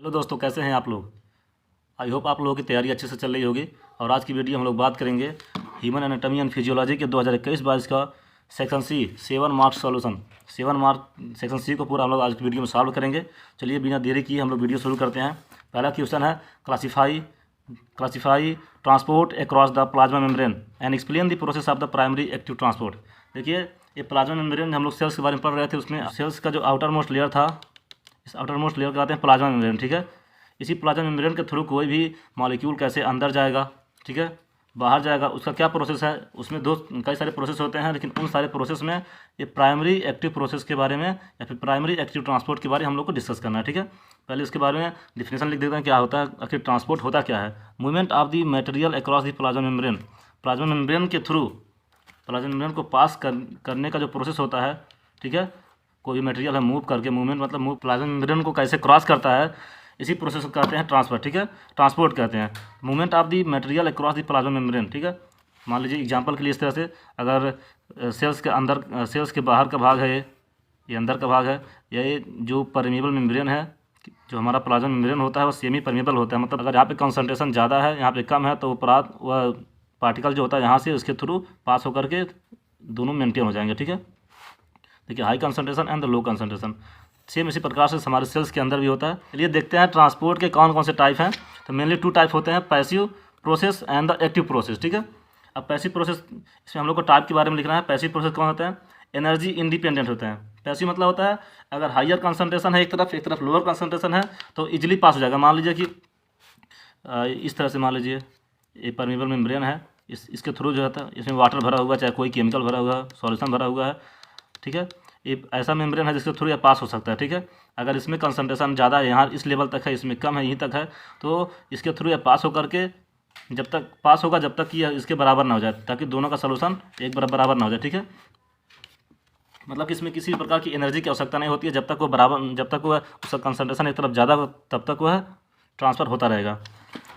Hello दोस्तों, कैसे हैं आप लोग। आई होप आप लोगों की तैयारी अच्छे से चल रही होगी। और आज की वीडियो हम लोग बात करेंगे ह्यूमन एनाटॉमी एंड फिजियोलॉजी के 2021-22 का section C 7 marks solution. 7 mark section C को पूरा हम लोग आज की वीडियो में सॉल्व करेंगे। चलिए बिना देरी किए हम लोग वीडियो शुरू करते हैं। पहला क्वेश्चन है classify transport across the plasma membrane and explain the process of the primary active transport. देखिए, ये प्लाज्मा मेम्ब्रेन हम लोग सेल्स के बारे में पढ़ रहे थे। उसमें सेल्स का जो आउटर मोस्ट लेयर था, इस आउटर मोस्ट लेयर को कहते हैं प्लाज्मा मेम्ब्रेन। ठीक है, इसी प्लाज्मा मेम्ब्रेन के थ्रू कोई भी मॉलिक्यूल कैसे अंदर जाएगा, ठीक है, बाहर जाएगा, उसका क्या प्रोसेस है। उसमें कई सारे प्रोसेस होते हैं, लेकिन उन सारे प्रोसेस में ये प्राइमरी एक्टिव प्रोसेस के बारे में या फिर प्राइमरी एक्टिव ट्रांसपोर्ट के बारे में हम लोग को डिस्कस करना है। ठीक है, पहले उसके बारे में डिफिनेशन लिख देते हैं, क्या होता है आखिर ट्रांसपोर्ट होता क्या है। Movement of the material across the plasma membrane, plasma membrane के थ्रू प्लाज्मा मेम्ब्रेन को पास करने का जो प्रोसेस होता है, ठीक है, कोई भी मटेरियल है मूव करके, मूवमेंट मतलब मूव प्लाज्मा मेम्ब्रेन को कैसे क्रॉस करता है, इसी प्रोसेस को कहते हैं ट्रांसफर। ठीक है, ट्रांसपोर्ट कहते हैं। Movement of the material across the plasma membrane. ठीक है, मान लीजिए एग्जांपल के लिए इस तरह से, अगर सेल्स के अंदर सेल्स के बाहर का भाग है, ये अंदर का भाग है, ये जो परमेबल मेम्ब्रेन है, जो हमारा प्लाज्मा मेम्ब्रेन होता है वो सेमी परमेबल होता है। मतलब अगर यहाँ पे कंसंट्रेशन ज़्यादा है, यहाँ पे कम है, तो वह पार्टिकल जो होता है यहाँ से उसके थ्रू पास होकर के दोनों मेंटेन हो जाएंगे। ठीक है, देखिए high concentration and the low concentration, same इसी प्रकार से हमारे सेल्स के अंदर भी होता है। चलिए देखते हैं ट्रांसपोर्ट के कौन कौन से टाइप हैं। तो मेनली 2 टाइप होते हैं, passive process and the active process. ठीक है, अब पैसिव प्रोसेस, इसमें हम लोग को टाइप के बारे में लिखना है। पैसिव प्रोसेस कौन होता है, एनर्जी इंडिपेंडेंट होते हैं। पैसिव मतलब होता है अगर हाइयर कंसंट्रेशन है एक तरफ लोअर कंसंट्रेशन है तो इजिली पास हो जाएगा। मान लीजिए कि इस तरह से, मान लीजिए ये परमेबल मेम्ब्रेन है, इसके थ्रू जो है इसमें वाटर भरा हुआ है, चाहे कोई केमिकल भरा हुआ है, सॉल्यूशन भरा हुआ है। ठीक है, ये ऐसा मेम्ब्रेन है जिसके थ्रू ये पास हो सकता है। ठीक है, अगर इसमें कंसंट्रेशन ज़्यादा है, यहाँ इस लेवल तक है, इसमें कम है, यहीं तक है, तो इसके थ्रू ये पास होकर के जब तक पास होगा जब तक कि इसके बराबर ना हो जाए, ताकि दोनों का सलूशन एक बराबर ना हो जाए। ठीक है, मतलब कि इसमें किसी प्रकार की एनर्जी की आवश्यकता नहीं होती है, जब तक वह उसका कंसंट्रेशन एक तरफ ज़्यादा हो तब तक वह ट्रांसफ़र होता रहेगा।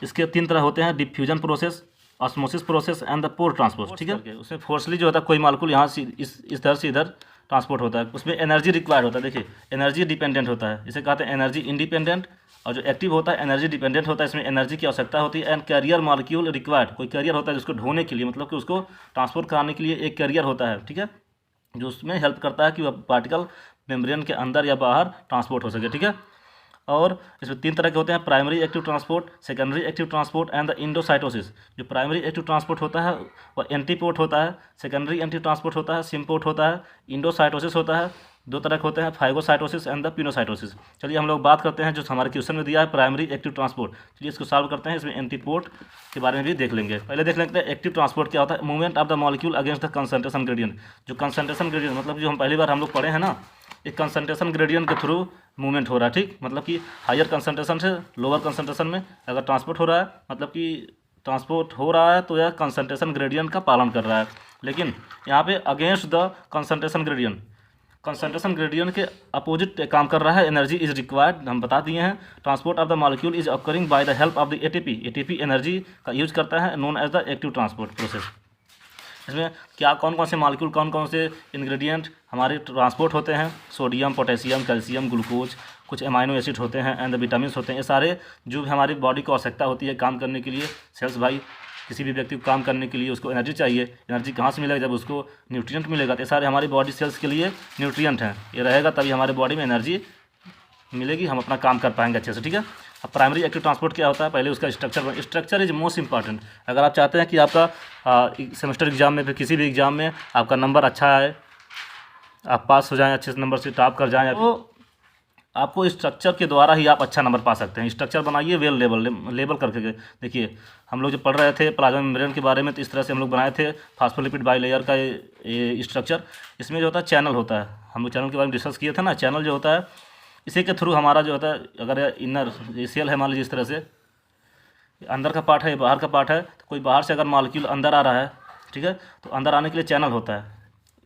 इसके 3 तरह होते हैं, diffusion process, osmosis process and the pore transport. ठीक है, उसमें फोर्सली जो होता है कोई मालिक्यूल यहाँ से इस तरह से इधर ट्रांसपोर्ट होता है, उसमें एनर्जी रिक्वायर्ड होता है। देखिए एनर्जी डिपेंडेंट होता है, इसे कहते हैं एनर्जी इंडिपेंडेंट। और जो एक्टिव होता है एनर्जी डिपेंडेंट होता है, इसमें एनर्जी की आवश्यकता होती है। एंड कैरियर मॉलिक्यूल रिक्वायर्ड, कोई कैरियर होता है जिसको ढोने के लिए, मतलब कि उसको ट्रांसपोर्ट कराने के लिए एक कैरियर होता है। ठीक है, जो उसमें हेल्प करता है कि वह पार्टिकल मेम्ब्रेन के अंदर या बाहर ट्रांसपोर्ट हो सके। ठीक है, और इसमें 3 तरह के होते हैं, primary active transport, secondary active transport and the endocytosis. जो प्राइमरी एक्टिव ट्रांसपोर्ट होता है वह एंटीपोर्ट होता है, सेकेंडरी एंटी ट्रांसपोर्ट होता है, सिम्पोर्ट होता है, इंडोसाइटोसिस होता है। 2 तरह के होते हैं, फाइगोसाइटोसिस एंड द पिनोसाइटोसिस। चलिए हम लोग बात करते हैं जो हमारे क्वेश्चन में दिया है, प्राइमरी एक्टिव ट्रांसपोर्ट। चलिए इसको सॉल्व करते हैं, इसमें एंटीपोर्ट के बारे में भी देख लेंगे। पहले देख लेते हैं एक्टिव ट्रांसपोर्ट क्या होता है। Movement of the molecule against the concentration gradient. जो कंसंट्रेशन ग्रेडियंट मतलब जो हम पहली बार हम लोग पढ़े हैं ना, एक कंसंट्रेशन ग्रेडियंट के थ्रू मूवमेंट हो रहा है। ठीक, मतलब कि हायर कंसंट्रेशन से लोअर कंसंट्रेशन में अगर ट्रांसपोर्ट हो रहा है, मतलब कि ट्रांसपोर्ट हो रहा है तो यह कंसंट्रेशन ग्रेडियंट का पालन कर रहा है। लेकिन यहाँ पे against the concentration gradient, concentration gradient के अपोजिट काम कर रहा है। एनर्जी इज रिक्वायर्ड, हम बता दिए हैं। Transport of the molecule is occurring by the help of the ATP, ATP energy का यूज करता है, known as the active transport process. इसमें क्या कौन कौन से मॉलिक्यूल, कौन कौन से इंग्रेडिएंट हमारे ट्रांसपोर्ट होते हैं, सोडियम, पोटेशियम, कैल्शियम, ग्लूकोज, कुछ एमाइनो एसिड होते हैं एंड विटामिन होते हैं। ये सारे जो भी हमारी बॉडी को आवश्यकता होती है काम करने के लिए, सेल्स भाई किसी भी व्यक्ति को काम करने के लिए उसको एनर्जी चाहिए। एनर्जी कहाँ से मिलेगा, जब उसको न्यूट्रिएंट मिलेगा। तो ये सारे हमारी बॉडी सेल्स के लिए न्यूट्रिएंट हैं, ये रहेगा तभी हमारे बॉडी में एनर्जी मिलेगी, हम अपना काम कर पाएंगे अच्छे से। ठीक है, अब प्राइमरी एक्टिव ट्रांसपोर्ट क्या होता है, पहले उसका स्ट्रक्चर इज मोस्ट इंपॉर्टेंट। अगर आप चाहते हैं कि आपका सेमेस्टर एग्जाम में, फिर किसी भी एग्जाम में आपका नंबर अच्छा आए, आप पास हो जाएं, अच्छे से नंबर से टॉप कर जाएं, तो आपको स्ट्रक्चर के द्वारा ही आप अच्छा नंबर पा सकते हैं। स्ट्रक्चर बनाइए वेल लेबल करके। देखिए हम लोग जो पढ़ रहे थे प्लाज्मा मेम्ब्रेन के बारे में, तो इस तरह से हम लोग बनाए थे फास्फोलिपिड बाइलेयर का ये स्ट्रक्चर। इसमें जो होता है चैनल होता है, हम लोग चैनल के बारे में डिस्कस किए थे ना। चैनल जो होता है इसी के थ्रू हमारा जो होता है, अगर इनर सेल है, मान लीजिए इस तरह से अंदर का पार्ट है, बाहर का पार्ट है, तो कोई बाहर से अगर मॉलिक्यूल अंदर आ रहा है, ठीक है, तो अंदर आने के लिए चैनल होता है।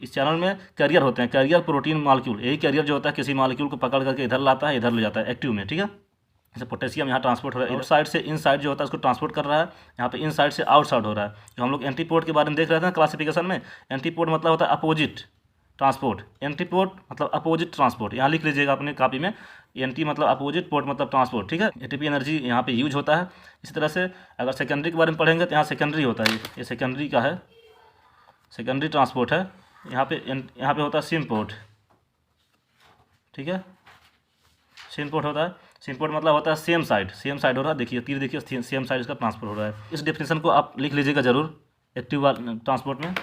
इस चैनल में कैरियर होते हैं, कैरियर प्रोटीन मॉलिक्यूल। यही कैरियर जो होता है किसी मॉलिक्यूल को पकड़ करके इधर लाता है, इधर ले जाता है एक्टिव में। ठीक है, जैसे पोटेशियम यहाँ ट्रांसपोर्ट हो रहा है, आउट साइड से इन साइड जो होता है उसको ट्रांसपोर्ट कर रहा है, यहाँ पे इन साइड से आउट साइड हो रहा है। जो हम लोग एंटीपोर्ट के बारे में देख रहे थे ना क्लासिफिकेशन में, एंटीपोर्ट मतलब होता है अपोजिट ट्रांसपोर्ट, एंटी पोर्ट मतलब अपोजिट ट्रांसपोर्ट, यहाँ लिख लीजिएगा अपने कॉपी में, एंटी मतलब अपोजिट, पोर्ट मतलब ट्रांसपोर्ट, ठीक है। एटीपी एनर्जी यहाँ पे यूज होता है। इसी तरह से अगर सेकेंडरी के बारे में पढ़ेंगे तो यहाँ सेकेंडरी होता है, ये सेकेंडरी का है, सेकेंडरी ट्रांसपोर्ट है। यहाँ पे होता है सिम पोर्ट, ठीक है, सिम पोर्ट होता है। सिम पोर्ट मतलब होता है सेम साइड हो रहा है, देखिए तीर देखिए, सेम साइड इसका ट्रांसफर हो रहा है। इस डेफिनेशन को आप लिख लीजिएगा जरूर एक्टिव ट्रांसपोर्ट में।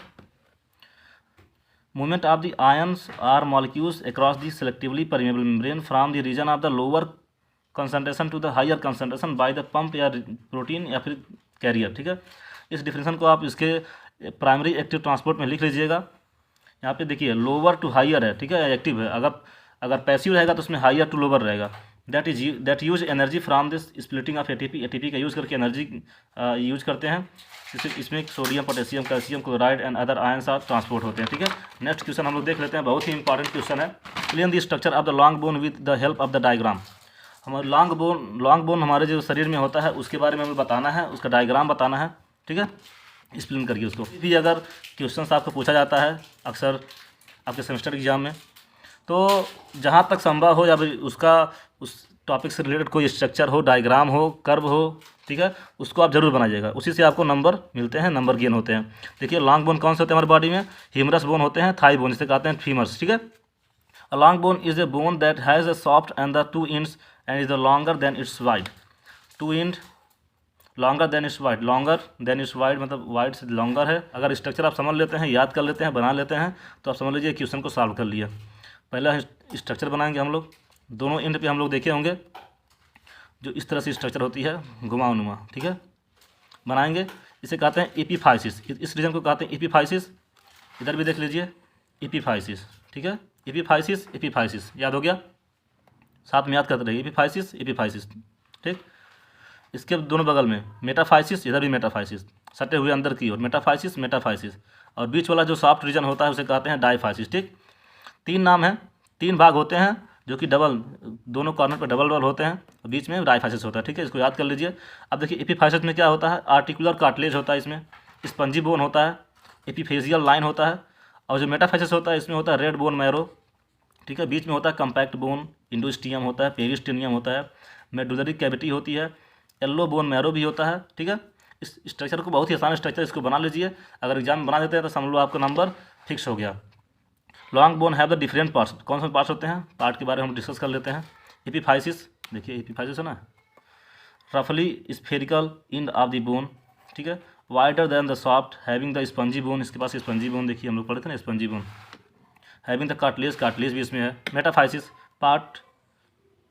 Movement of the ions or molecules across the selectively permeable membrane from the region of the lower concentration to the higher concentration by the pump या प्रोटीन या फिर कैरियर, ठीक है। इस डिफिनेशन को आप इसके प्राइमरी एक्टिव ट्रांसपोर्ट में लिख लीजिएगा। यहाँ पे देखिए लोअर टू हायर है, ठीक है, एक्टिव है। अगर पैसिव रहेगा तो उसमें हायर टू लोअर रहेगा। That use energy from this splitting of ATP का यूज़ करके एनर्जी यूज करते हैं। इसमें sodium, potassium, calcium, chloride and other ions are transport होते हैं, ठीक है। नेक्स्ट क्वेश्चन हम लोग देख लेते हैं, बहुत ही इंपॉर्टेंट क्वेश्चन है। Explain the structure of the long bone with the help of the diagram. हमारे लॉन्ग बोन हमारे जो शरीर में होता है उसके बारे में हमें बताना है, उसका डायग्राम बताना है, ठीक है, एक्सप्लेन करके उसको। भी अगर क्वेश्चन आपको पूछा जाता है अक्सर आपके सेमेस्टर एग्जाम में, तो जहाँ तक संभव हो या उस टॉपिक से रिलेटेड कोई स्ट्रक्चर हो, डायग्राम हो, कर्व हो, ठीक है, उसको आप जरूर बनाइएगा। उसी से आपको नंबर मिलते हैं, नंबर गेन होते हैं। देखिए लॉन्ग बोन कौन से होते हैं हमारी बॉडी में, ह्यूमरस बोन होते हैं, थाई बोन जिसे कहते हैं फीमर्स, ठीक है। A long bone is a bone that has a soft and the 2 ends and is the longer than it's wide. 2 end longer than it's wide मतलब वाइड से लॉन्गर है। अगर स्ट्रक्चर आप समझ लेते हैं, याद कर लेते हैं, बना लेते हैं, तो आप समझ लीजिए क्वेश्चन को सॉल्व कर लिया। पहला स्ट्रक्चर बनाएंगे हम लोग, दोनों एंड पे हम लोग देखे होंगे जो इस तरह से स्ट्रक्चर होती है घुमावनुमा, ठीक है, बनाएंगे। इसे कहते हैं एपीफाइसिस, इस रीजन को कहते हैं एपीफाइसिस। इधर भी देख लीजिए एपीफाइसिस, ठीक है, एपीफाइसिस याद हो गया, साथ में याद करते रहिए एपीफाइसिस, ठीक। इसके दोनों बगल में मेटाफाइसिस, इधर भी मेटाफाइसिस, सटे हुए अंदर की ओर मेटाफाइसिस, और बीच वाला जो सॉफ्ट रीजन होता है उसे कहते हैं डायफाइसिस, ठीक। 3 नाम हैं, 3 भाग होते हैं जो कि दोनों कॉर्नर पर डबल होते हैं, बीच में डायफाइसिस होता है, ठीक है, इसको याद कर लीजिए। अब देखिए एपीफाइसिस में क्या होता है, आर्टिकुलर कार्टिलेज होता है, इसमें स्पंजी बोन होता है, एपीफेजियल लाइन होता है, और जो मेटाफाइसिस होता है इसमें होता है रेड बोन मैरो, ठीक है, बीच में होता है कम्पैक्ट बोन, इंडोस्टियम होता है, पेरिस्टेनियम होता है, मेडुलरी कैविटी होती है, येलो बोन मैरो भी होता है, ठीक है। इस स्ट्रक्चर को बहुत ही आसान स्ट्रक्चर, इसको बना लीजिए। अगर एग्जाम में बना देते हैं तो समझ लो आपका नंबर फिक्स हो गया। Long bone have the different parts, कौन से पार्ट्स होते हैं, पार्ट के बारे में हम डिस्कस कर लेते हैं। एपीफाइसिस, देखिए एपीफाइसिस है ना, रफली spherical end of the bone, ठीक है, wider than the soft, having the spongy bone, इसके पास स्पंजी बोन, देखिए हम लोग पढ़े थे ना spongy bone, having the cartilage भी इसमें है। मेटाफाइसिस पार्ट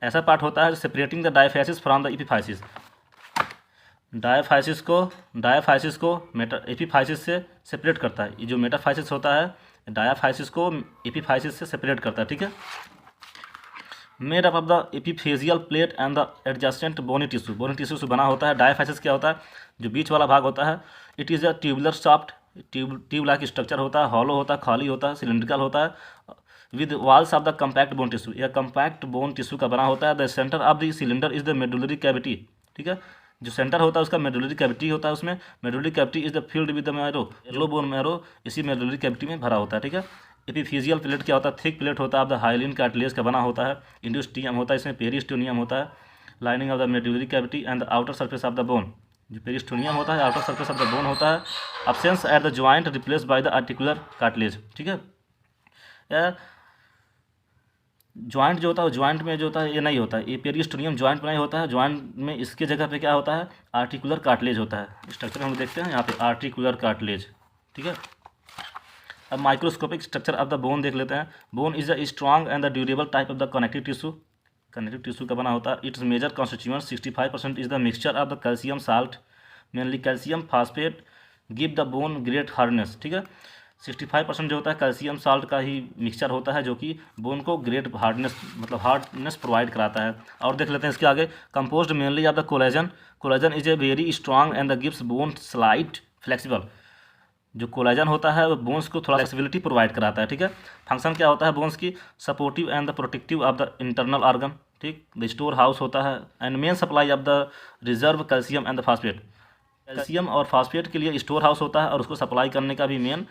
ऐसा पार्ट होता है separating the diaphysis from the epiphysis, diaphysis को एपीफाइसिस से सेपरेट करता है। ये जो मेटाफाइसिस होता है डायफाइसिस को एपीफाइसिस से सेपरेट करता है, ठीक है। Made up of the epiphyseal plate and the adjacent bony tissue से बना होता है। डायफाइसिस क्या होता है, जो बीच वाला भाग होता है, it is a tubular soft, tube like structure होता है, हॉलो होता है, खाली होता है, सिलिंड्रिकल होता है, with walls of the compact bone tissue, यह कम्पैक्ट बोन टिश्यू का बना होता है। The centre of the cylinder is the medullary cavity, ठीक है, जो सेंटर होता है उसका मेडुलरी कैविटी होता है, उसमें medullary cavity is the field with the marrow, yellow bone marrow इसी मेडुलरी कैविटी में भरा होता है, ठीक है। एपीफिजियल प्लेट क्या होता है, थिक प्लेट होता है, ऑफ द हाइलिन कार्टिलेज का बना होता है, इंडोस्टियम होता है, इसमें पेरिस्टोनियम होता है, lining of the medullary cavity and the outer surface of the bone, जो पेरिस्टोनियम होता है, outer surface of the bone होता है। Absence at the joint replace by the articular cartilage, ठीक है। ज्वाइंट जो होता है, ज्वाइंट में जो होता है ये नहीं होता है, ये पेरिस्टोनियम ज्वाइंट में नहीं होता है, ज्वाइंट में इसके जगह पे क्या होता है, आर्टिकुलर कार्टिलेज होता है। स्ट्रक्चर हम देखते हैं यहाँ पे आर्टिकुलर कार्टिलेज, ठीक है। अब microscopic structure of the bone देख लेते हैं। Bone is a strong and the durable type of the connective tissue का बना होता है। Its major constituent 65% is the mixture of the calcium salt, mainly calcium phosphate give the bone great hardness, ठीक है। 65% जो होता है कैल्शियम साल्ट का ही मिक्सचर होता है, जो कि बोन को ग्रेट हार्डनेस प्रोवाइड कराता है। और देख लेते हैं इसके आगे, composed mainly of the collagen is a very strong and the gives bone slight flexible, जो कोलेजन होता है वो बोन्स को थोड़ा फ्लेक्सिबिलिटी प्रोवाइड कराता है, ठीक है। फंक्शन क्या होता है बोन्स की, supportive and the protective of the internal organ, ठीक, द स्टोर हाउस होता है, and main supply of the reserve calcium and the phosphate, calcium और फास्फेट के लिए स्टोर हाउस होता है और उसको सप्लाई करने का भी मेन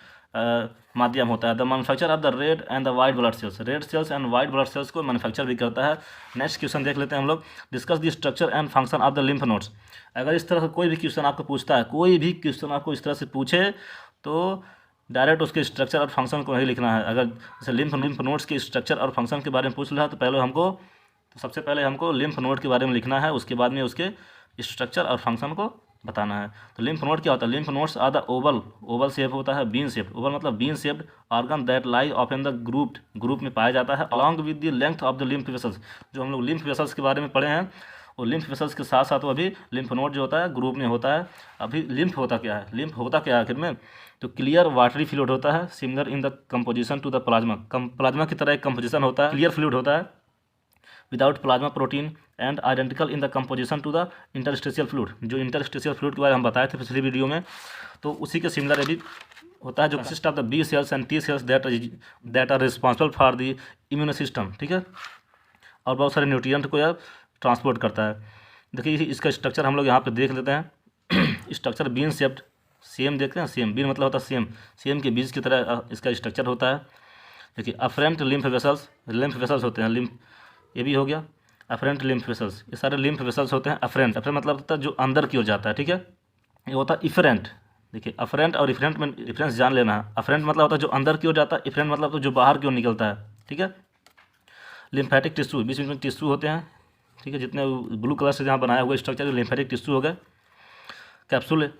माध्यम होता है। The manufacture of the red and the white blood cells, red cells and white blood cells को मैन्युफैक्चर भी करता है। नेक्स्ट क्वेश्चन देख लेते हैं हम लोग। Discuss the structure and function of the lymph nodes. अगर इस तरह का कोई भी क्वेश्चन आपको पूछता है, कोई भी क्वेश्चन आपको इस तरह से पूछे तो डायरेक्ट उसके स्ट्रक्चर और फंक्शन को नहीं लिखना है। अगर जैसे लिम्फ नोड्स के स्ट्रक्चर और फंक्शन के बारे में पूछ रहा है तो सबसे पहले हमको लिम्फ नोड के बारे में लिखना है, उसके बाद में उसके स्ट्रक्चर और फंक्शन को बताना है। तो लिम्फ नोड क्या होता है? Lymph nodes are the oval shape होता है, बीन शेप, ओवल मतलब bean shaped organ that lie of in the group में पाया जाता है along with the length of the lymph vessels. जो हम लोग लिम्फ वेसल्स के बारे में पढ़े हैं, वो लिम्फ वेसल्स के साथ साथ वो अभी लिम्फ नोड जो होता है ग्रुप में होता है। अभी लिम्फ होता क्या है? लिम्फ होता क्या है आखिर में? तो क्लियर वाटरी फ्लूइड होता है, similar in the composition to the plasma. Plasma की तरह एक कंपोजिशन होता है, क्लियर फ्लूइड होता है without plasma protein and identical in the composition to the interstitial fluid. जो इंटरस्टिशियल फ्लूइड के बारे में हम बताए थे पिछली वीडियो में, तो उसी के सिमिलर भी होता है, जो consist of the B cells and T cells that are responsible for the immune system. ठीक है, और बहुत सारे न्यूट्रिएंट को यह ट्रांसपोर्ट करता है। देखिए इसका स्ट्रक्चर हम लोग यहाँ पे देख लेते हैं। स्ट्रक्चर बीन शेप्ड, सेम देखते हैं, सेम, बीन मतलब होता है सेम, सेम के बीज की तरह इसका स्ट्रक्चर होता है। देखिए अफरेंट लिम्फ वेसल्स होते हैं, लिम्फ ये भी हो गया अफरेंट लिम्फ वेसल्स, ये सारे लिम्फ वेसल्स होते हैं। अफरेंट मतलब होता है जो अंदर की ओर जाता है। ठीक है, ये होता है इफरेंट। देखिए अफरेंट और इफरेंट में डिफरेंस जान लेना है। अफरेंट मतलब होता है जो अंदर की ओर जाता है, इफरेंट मतलब तो जो बाहर की ओर निकलता है। ठीक है, लिम्फेटिक टिश्यू, बीच में टिश्यू होते हैं। ठीक है, जितने ब्लू कलर से जहाँ बनाया हुआ स्ट्रक्चर लिम्फेटिक टिश्यू हो गए। कैप्सूल,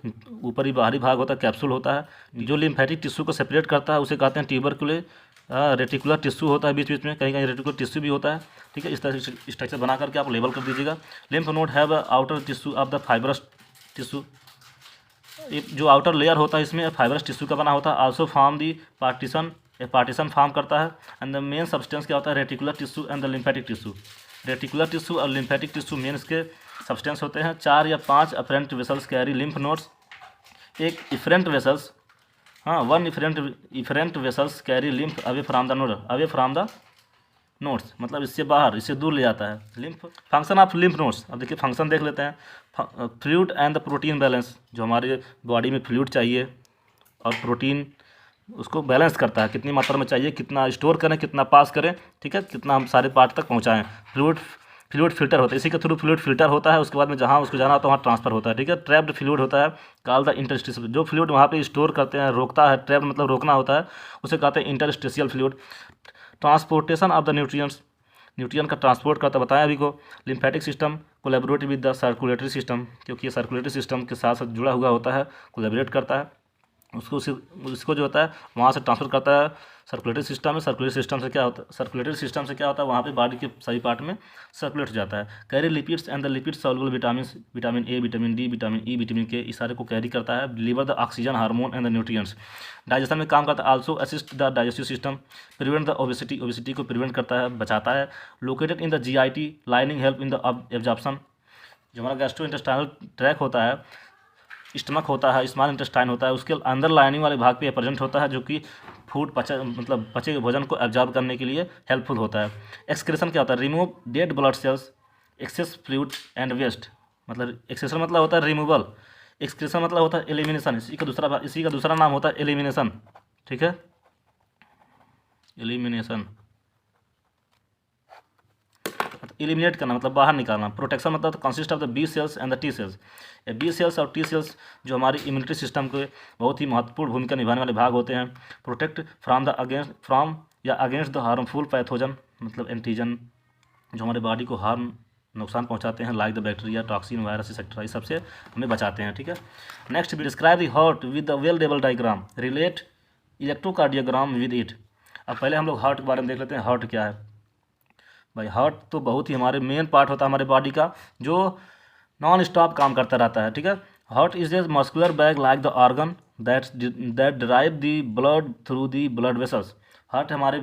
ऊपरी बाहरी भाग होता है, कैप्सूल होता है। जो लिम्फेटिक टिश्यू को सेपरेट करता है उसे कहते हैं ट्यूबरकुले। रेटिकुलर टिश्यू होता है बीच बीच में, कहीं कहीं रेटिकुलर टिश्यू भी होता है। ठीक है, इस तरह से स्ट्रक्चर बना करके आप लेबल कर दीजिएगा। Lymph node have outer tissue of the fibrous tissue. जो आउटर लेयर होता है इसमें फाइबरस टिश्यू का बना होता है। आल्सो फॉर्म दी पार्टीशन फॉर्म करता है। एंड द मेन सब्सटेंस क्या होता है? Reticular tissue and the lymphatic tissue. Reticular tissue और लिम्फेटिक टिश्यू मेन इसके सब्सटेंस होते हैं। 4 या 5 afferent vessels carry lymph nodes. एक इफरेंट वेसल्स, हाँ, 1 efferent vessels carry lymph away from the nodes, मतलब इससे बाहर, इससे दूर ले जाता है lymph. Function of lymph nodes, अब देखिए फंक्शन देख लेते हैं। Fluid and the protein balance, जो हमारे बॉडी में फ्लूइड चाहिए और प्रोटीन उसको बैलेंस करता है, कितनी मात्रा में चाहिए, कितना स्टोर करें, कितना पास करें। ठीक है, कितना हम सारे पार्ट तक पहुँचाएँ। फ्लूइड फिल्टर होता है, इसी के थ्रू फ्लूइड फिल्टर होता है। उसके बाद में जहाँ उसको जाना होता है वहाँ ट्रांसफर होता है। ठीक है, ट्रैप्ड फ्लूइड होता है कॉल द इंटरस्टिशियल। जो फ्लूइड वहाँ पे स्टोर करते हैं, रोकता है, ट्रैप्ड मतलब रोकना होता है, उसे कहते हैं interstitial fluid. Transportation of the nutrient का ट्रांसपोर्ट करता बताया अभी को। Lymphatic system collaborate with the circulatory system, क्योंकि ये सर्कुलेटरी सिस्टम के साथ साथ जुड़ा हुआ होता है, कोलैबोरेट करता है। उसको जो होता है वहाँ से ट्रांसफर करता है सर्कुलेटरी सिस्टम में। सर्कुलेटरी सिस्टम से क्या होता है? वहाँ पे बॉडी के सभी पार्ट में सर्कुलेट हो जाता है। Carry lipids and the lipid soluble vitamin A, vitamin D, vitamin E, vitamin के, इस सारे को कैरी करता है। Deliver the oxygen, hormone and the nutrients. Digestion में काम करता है। Also assist the digestive system. Prevent the obesity को प्रिवेंट करता है, बचाता है। Located in the GIT lining, help in the absorption. जो हमारा गैस्ट्रो इंटेस्टाइनल ट्रैक होता है, स्टमक होता है, स्मॉल इंटेस्टाइन होता है, उसके अंदर लाइनिंग वाले भाग पे प्रेजेंट होता है, जो कि फूड पचे हुए भोजन को एब्जॉर्ब करने के लिए हेल्पफुल होता है। एक्सक्रेशन क्या होता है? Remove dead blood cells, excess fluid and waste. मतलब एक्सक्रेशन मतलब होता है रिमूवल, एक्सक्रेशन मतलब होता है एलिमिनेशन। इसी का दूसरा नाम होता है एलिमिनेशन। ठीक है, एलिमिनेशन एलिमिनेट करना मतलब बाहर निकालना। प्रोटेक्शन मतलब consist of the B cells and the T cells. B cells और टी सेल्स जो हमारी इम्यूनिटी सिस्टम के बहुत ही महत्वपूर्ण भूमिका निभाने वाले भाग होते हैं। Protect against the harmful pathogen, मतलब एंटीजन जो हमारे बॉडी को नुकसान पहुंचाते हैं, like the bacteria, toxin, virus etcetera, इस सबसे हमें बचाते हैं। ठीक है, नेक्स्ट भी describe the heart with the well devil diagram, relate electrocardiogram with it. अब पहले हम लोग हार्ट के बारे में देख लेते हैं। हार्ट क्या है भाई? हार्ट तो बहुत ही हमारे मेन पार्ट होता है हमारे बॉडी का, जो नॉन स्टॉप काम करता रहता है। ठीक है, heart is a muscular bag like the organ that drive the blood through the blood vessels. Heart हमारे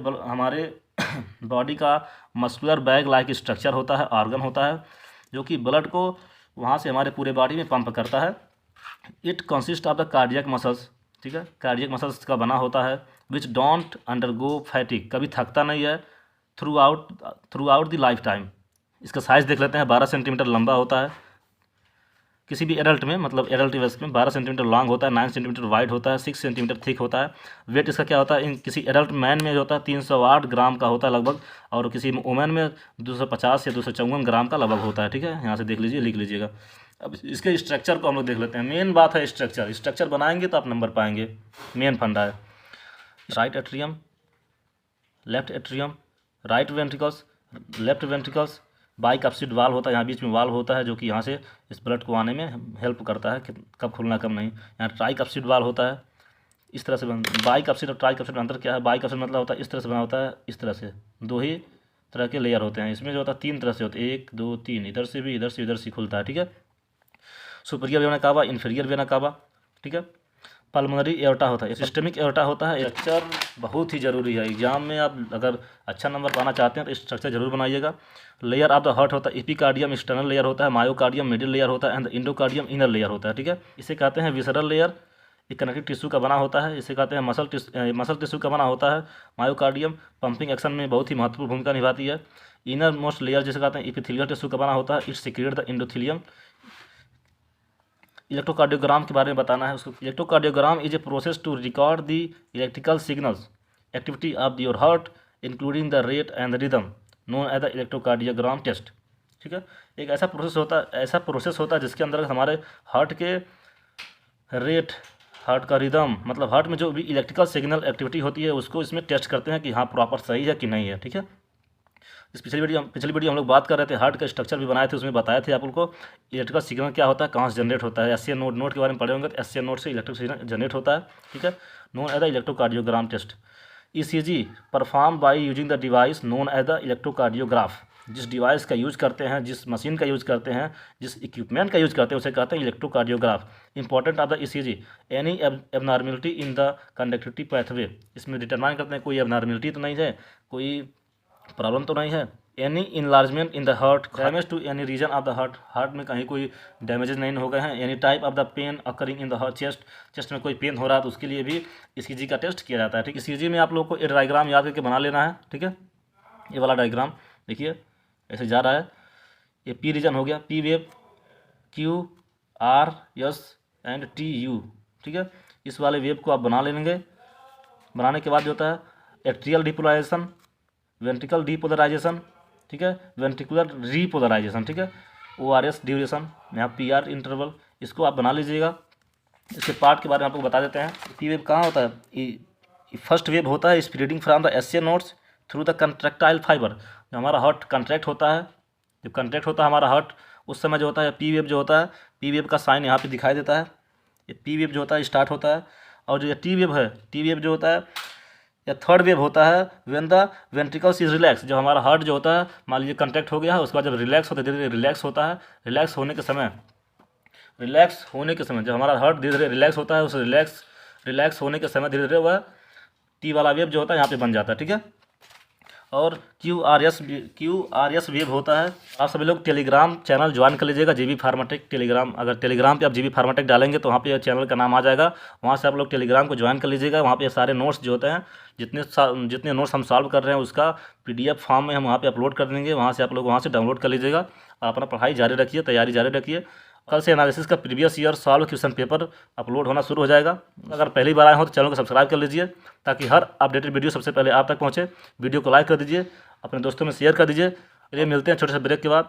बॉडी का मस्कुलर बैग लाइक स्ट्रक्चर होता है, ऑर्गन होता है, जो कि ब्लड को वहाँ से हमारे पूरे बॉडी में पंप करता है। It consist of the cardiac muscles. ठीक है, कार्डियक मसल्स का बना होता है। विच डोंट अंडरगो फैटिक, कभी थकता नहीं है। Through out the life time. इसका साइज़ देख लेते हैं, 12 सेंटीमीटर लंबा होता है। किसी भी एडल्ट में, मतलब एडल्ट वेस्ट में 12 सेंटीमीटर लॉन्ग होता है, 9 सेंटीमीटर वाइड होता है, 6 सेंटीमीटर थिक होता है। वेट इसका क्या होता है, इन किसी एडल्ट मैन में जो होता है 308 ग्राम का होता है लगभग, और किसी वुमेन में 250 या 254 ग्राम का लगभग होता है। ठीक है, यहाँ से देख लीजिए, लिख लीजिएगा। अब इसके स्ट्रक्चर को हम लोग देख लेते हैं। मेन बात है स्ट्रक्चर बनाएंगे तो आप नंबर पाएंगे, मेन फंडा है। Right atrium, left atrium, right ventricles, left ventricles, bicuspid valve होता है, यहाँ बीच में वाल होता है जो कि यहाँ से इस ब्लड को आने में हेल्प करता है कि कब खुलना कब नहीं। यहाँ ट्राइकप्सिड वाल होता है, इस तरह से बाइकप्सिड और ट्राइकप्सिड में अंतर क्या है, बाइकप्सिड मतलब होता है इस तरह से बना होता है, इस तरह से दो ही तरह के लेयर होते हैं। इसमें जो होता है 3 तरह से होते हैं, 1 2 3, इधर से भी इधर से खुलता है। ठीक है, superior vena cava, inferior vena cava. ठीक है, पल्मोनरी एओर्टा होता है, सिस्टमिक एओर्टा होता है। स्ट्रक्चर बहुत ही ज़रूरी है, एग्जाम में आप अगर अच्छा नंबर पाना चाहते हैं तो स्ट्रक्चर जरूर बनाइएगा। लेयर ऑफ द हार्ट होता है, एपिकार्डियम एक्सटर्नल लेयर होता है, मायोकार्डियम मिडिल लेयर होता है, एंड इंडोकार्डियम इनर लेयर होता है। ठीक है, इसे कहते हैं विसरल लेयर, एक कनेक्टिव टिश्यू का बना होता है। इसे कहते हैं मसल टिश्यू का बना होता है। मायोकार्डियम पंपिंग एक्शन में बहुत ही महत्वपूर्ण भूमिका निभाती है। इनर मोस्ट लेयर जिसे कहते हैं एपिथेलियल टिश्यू का बना होता है, its secrete the endothelium. Electrocardiogram के बारे में बताना है उसको। Electrocardiogram is a process to record the electrical signals activity of your heart including the rate and the rhythm, known as the electrocardiogram test. ठीक है, एक ऐसा प्रोसेस होता है जिसके अंदर हमारे हार्ट के रेट, हार्ट का रिदम, मतलब हार्ट में जो भी इलेक्ट्रिकल सिग्नल एक्टिविटी होती है उसको इसमें टेस्ट करते हैं कि हाँ प्रॉपर सही है कि नहीं है। ठीक है, इस पिछली वीडियो हम लोग बात कर रहे थे, हार्ट का स्ट्रक्चर भी बनाए थे, उसमें बताए थे आप लोग को इलेक्ट्रिकल सिग्नल क्या होता है, कहाँ से जनरेट होता है। एससीएन नोड के बारे में पढ़े होंगे तो एससीएन नोड से इलेक्ट्रिक सिग्नल जनरेट होता है। ठीक है, known as the electrocardiogram test. ECG perform by using the device known as the electrocardiograph. जिस डिवाइस का यूज़ करते हैं, जिस मशीन का यूज़ करते हैं, जिस इक्विपमेंट का यूज़ करते हैं उसे कहते हैं electrocardiograph. Important of the ECG, any abnormality in the conductivity pathway, इसमें डिटरमाइन करते हैं कोई एबनॉर्मेलिटी तो नहीं है, कोई प्रॉब्लम तो नहीं है। Any enlargement in the heart, damage to any region of the heart, heart में कहीं कोई डैमेजेस नहीं हो गए हैं। Any type of the pain occurring in the heart, chest में कोई पेन हो रहा है तो उसके लिए भी ईसीजी का टेस्ट किया जाता है। ठीक है, ईसीजी में आप लोग को ये डायग्राम याद करके बना लेना है। ठीक है, ये वाला डायग्राम देखिए ऐसे जा रहा है, ये पी रीजन हो गया, P wave, Q R S and T U. ठीक है, इस वाले वेव को आप बना लेंगे। बनाने के बाद जो होता है एट्रियल डिपोलराइजेशन, वेंट्रिकल डीपोलराइजेशन, ठीक है, वेंट्रिकुलर रीपोलराइजेशन। ठीक है, ORS ड्यूरेशन, यहाँ PR इंटरवल, इसको आप बना लीजिएगा। इसके पार्ट के बारे में आपको बता देते हैं। पी वेव कहाँ होता है, फर्स्ट वेव होता है spreading from the SCN nodes through the contractile fibre. जो हमारा हार्ट कंट्रैक्ट होता है, जब कंट्रैक्ट होता है हमारा हार्ट, उस समय जो होता है पी वेव जो होता है, पी वेव का साइन यहाँ पे दिखाई देता है। ये पी वेव जो होता है स्टार्ट होता है, और जो ये टी वेव है, टी वेव जो होता है या थर्ड वेव होता है when the ventricles is relax. जब हमारा हार्ट जो होता है मान लीजिए कंट्रैक्ट हो गया है, उसके बाद जब रिलैक्स होता है, धीरे धीरे रिलैक्स होता है। रिलैक्स होने के समय जब हमारा हार्ट धीरे धीरे रिलैक्स होता है, उस रिलैक्स होने के समय धीरे धीरे वह टी वाला वेव जो होता है यहाँ पे बन जाता है। ठीक है, और QRS वेव होता है। आप सभी लोग टेलीग्राम चैनल ज्वाइन कर लीजिएगा, JB फार्माटेक टेलीग्राम। अगर टेलीग्राम पे आप JB फार्माटेक डालेंगे तो वहाँ पे चैनल का नाम आ जाएगा, वहाँ से आप लोग टेलीग्राम को ज्वाइन कर लीजिएगा। वहाँ पे सारे नोट्स जो होते हैं, जितने नोट्स हम सॉल्व कर रहे हैं उसका PDF फॉर्म में हम वहाँ पे अपलोड कर देंगे। वहाँ से आप लोग वहाँ से डाउनलोड कर लीजिएगा और अपना पढ़ाई जारी रखिए, तैयारी जारी रखिए। कल से एनालिसिस का previous year solve question paper upload होना शुरू हो जाएगा। अगर पहली बार आए हो तो चैनल को सब्सक्राइब कर लीजिए ताकि हर अपडेटेड वीडियो सबसे पहले आप तक पहुँचे। वीडियो को लाइक कर दीजिए, अपने दोस्तों में शेयर कर दीजिए। चलिए मिलते हैं छोटे से ब्रेक के बाद।